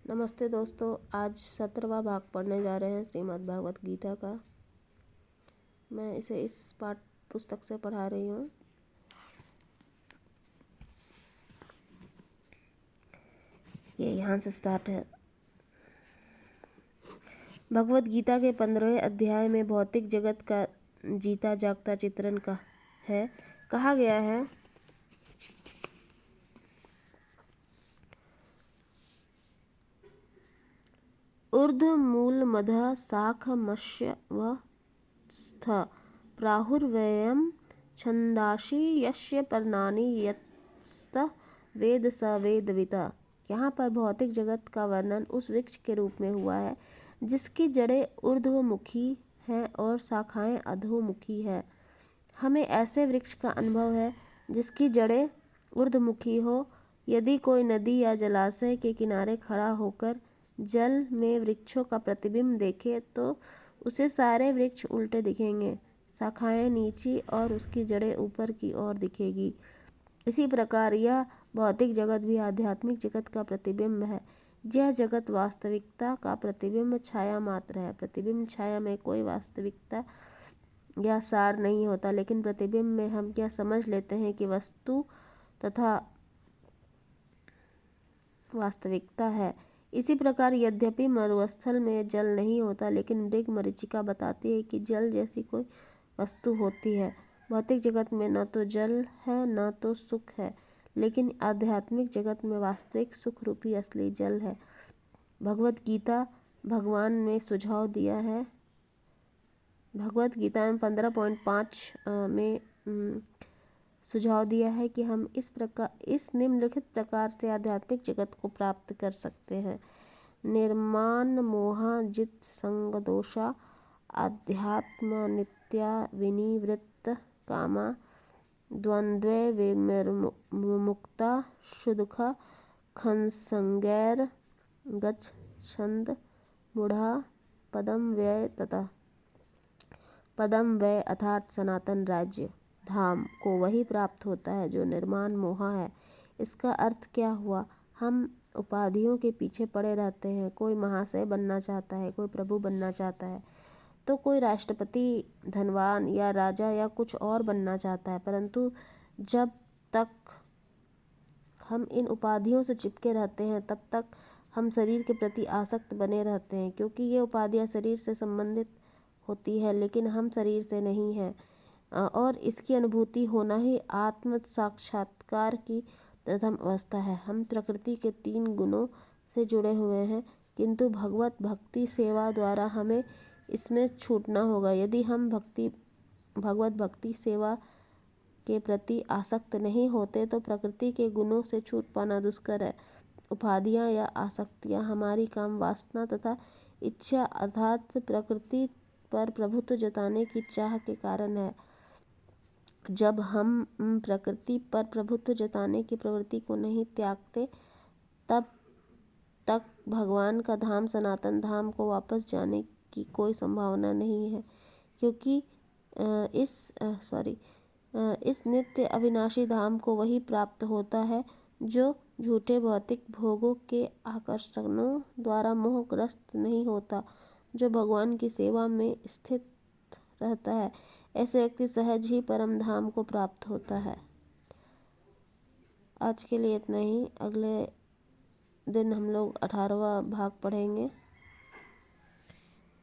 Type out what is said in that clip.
नमस्ते दोस्तों, आज 17वां भाग पढ़ने जा रहे हैं श्रीमद् भागवत गीता का। मैं इसे इस पाठ पुस्तक से पढ़ा रही हूँ। ये यहाँ से स्टार्ट है। भगवत गीता के 15वें अध्याय में भौतिक जगत का जीता जागता चित्रण का है। कहा गया है, ऊर्ध्व मूल मधः शाख मत्स्य व स्थ प्राहुर्व्ययम् छंदांसि यस्य पर्णानि यस्तः वेद स वेदविता। यहाँ पर भौतिक जगत का वर्णन उस वृक्ष के रूप में हुआ है जिसकी जड़ें ऊर्ध्वमुखी हैं और शाखाएं अधोमुखी है। हमें ऐसे वृक्ष का अनुभव है जिसकी जड़ें ऊर्ध्वमुखी हो। यदि कोई नदी या जलाशय के किनारे खड़ा होकर जल में वृक्षों का प्रतिबिंब देखे तो उसे सारे वृक्ष उल्टे दिखेंगे, शाखाएं नीची और उसकी जड़ें ऊपर की ओर दिखेगी। इसी प्रकार यह भौतिक जगत भी आध्यात्मिक जगत का प्रतिबिंब है। यह जगत वास्तविकता का प्रतिबिंब छाया मात्र है। प्रतिबिंब छाया में कोई वास्तविकता या सार नहीं होता, लेकिन प्रतिबिंब में हम क्या समझ लेते हैं कि वस्तु तथा वास्तविकता है। इसी प्रकार यद्यपि मरुस्थल में जल नहीं होता, लेकिन मृग मरीचिका बताती है कि जल जैसी कोई वस्तु होती है। भौतिक जगत में न तो जल है न तो सुख है, लेकिन आध्यात्मिक जगत में वास्तविक सुख रूपी असली जल है। भगवत गीता भगवान ने सुझाव दिया है। भगवत गीता में 15.5 में सुझाव दिया है कि हम इस निम्नलिखित प्रकार से आध्यात्मिक जगत को प्राप्त कर सकते हैं। निर्माण मोहा जित संग दोषा अध्यात्म नित्या विनिवृत्त कामा द्वंद्वे विमुक्ता शुदुखा खंसंगैर गच्छन्त मूढ़ा पदम व्यय तथा पदम व्यय अर्थात सनातन राज्य धाम को वही प्राप्त होता है जो निर्माण मोहा है। इसका अर्थ क्या हुआ? हम उपाधियों के पीछे पड़े रहते हैं। कोई महाशय बनना चाहता है, कोई प्रभु बनना चाहता है, तो कोई राष्ट्रपति, धनवान या राजा या कुछ और बनना चाहता है। परंतु जब तक हम इन उपाधियों से चिपके रहते हैं तब तक हम शरीर के प्रति आसक्त बने रहते हैं, क्योंकि ये उपाधियां शरीर से संबंधित होती है, लेकिन हम शरीर से नहीं हैं। और इसकी अनुभूति होना ही आत्म साक्षात्कार की प्रथम अवस्था है। हम प्रकृति के 3 गुणों से जुड़े हुए हैं, किंतु भगवत भक्ति सेवा द्वारा हमें इसमें छूटना होगा। यदि हम भगवत भक्ति सेवा के प्रति आसक्त नहीं होते तो प्रकृति के गुणों से छूट पाना दुष्कर है। उपाधियां या आसक्तियां हमारी काम वासना तथा इच्छा अर्थात प्रकृति पर प्रभुत्व जताने की चाह के कारण है। जब हम प्रकृति पर प्रभुत्व जताने की प्रवृत्ति को नहीं त्यागते, तब तक भगवान का धाम सनातन धाम को वापस जाने की कोई संभावना नहीं है, क्योंकि इस नित्य अविनाशी धाम को वही प्राप्त होता है जो झूठे भौतिक भोगों के आकर्षणों द्वारा मोहग्रस्त नहीं होता, जो भगवान की सेवा में स्थित रहता है। ऐसे व्यक्ति सहज ही परम धाम को प्राप्त होता है। आज के लिए इतना ही। अगले दिन हम लोग 18वां भाग पढ़ेंगे।